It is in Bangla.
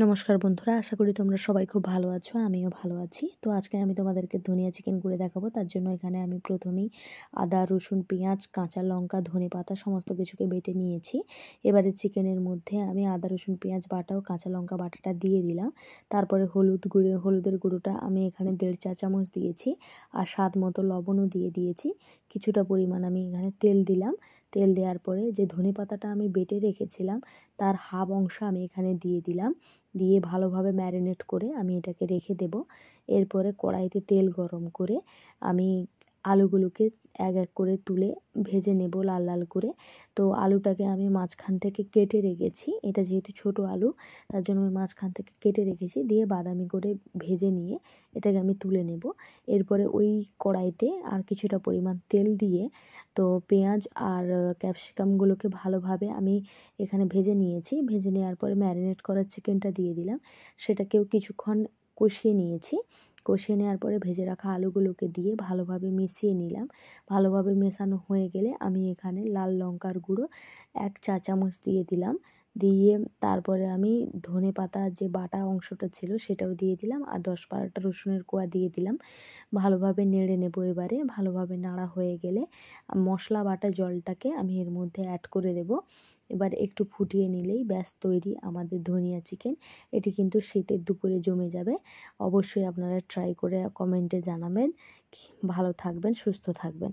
নমস্কার বন্ধুরা, আশা করি তোমরা সবাই খুব ভালো আছো। আমিও ভালো আছি। তো আজকে আমি তোমাদেরকে ধনিয়া চিকেন করে দেখাবো। তার জন্য এখানে আমি প্রথমেই আদা, রসুন, পেঁয়াজ, কাঁচা লঙ্কা, ধনেপাতা সমস্ত কিছুকে বেটে নিয়েছি। এবারে চিকেনের মধ্যে আমি আদা, রসুন, পেঁয়াজ বাটা ও কাঁচা লঙ্কা বাটাটা দিয়ে দিলাম। তারপরে হলুদের গুঁড়োটা আমি এখানে 1.5 চা চামচ দিয়েছি, আর স্বাদ মতো লবণও দিয়ে দিয়েছি। কিছুটা পরিমাণ আমি এখানে তেল দিলাম। তেল দেওয়ার পরে যে ধনেপাতাটা আমি বেটে রেখেছিলাম তার হাফ অংশ আমি এখানে দিয়ে দিলাম। দিয়ে ভালোভাবে ম্যারিনেট করে আমি এটাকে রেখে দেব। এরপরে কড়াইতে তেল গরম করে আমি আলুগুলোকে এক এক করে তুলে ভেজে নেব লাল লাল করে। তো আলুটাকে আমি মাঝখান থেকে কেটে রেখেছি, এটা যেহেতু ছোট আলু তার জন্য আমি মাঝখান থেকে কেটে রেখেছি। দিয়ে বাদামি করে ভেজে নিয়ে এটাকে আমি তুলে নেব। এরপরে ওই কড়াইতে আর কিছুটা পরিমাণ তেল দিয়ে তো পেঁয়াজ আর ক্যাপসিকামগুলোকে ভালোভাবে আমি এখানে ভেজে নিয়েছি। ভেজে নেওয়ার পরে ম্যারিনেট করা চিকেনটা দিয়ে দিলাম। সেটাকেও কিছুক্ষণ কষিয়ে নিয়েছি। কষিয়ে নেওয়ার পরে ভেজে রাখা আলুগুলোকে দিয়ে ভালোভাবে মিশিয়ে নিলাম। ভালোভাবে মেশানো হয়ে গেলে আমি এখানে লাল লঙ্কার গুঁড়ো 1 চা চামচ দিয়ে দিলাম। দিয়ে তারপরে আমি ধনেপাতার যে বাটা অংশটা ছিল সেটাও দিয়ে দিলাম, আর 10-12টা রসুনের কোয়া দিয়ে দিলাম। ভালোভাবে নেড়ে নেব। এবারে ভালোভাবে নাড়া হয়ে গেলে মশলা বাটা জলটাকে আমি এর মধ্যে অ্যাড করে দেব। এবার একটু ফুটিয়ে নিলেই ব্যাস তৈরি আমাদের ধনিয়া চিকেন। এটি কিন্তু শীতের দুপুরে জমে যাবে। অবশ্যই আপনারা ট্রাই করে কমেন্টে জানাবেন। ভালো থাকবেন, সুস্থ থাকবেন।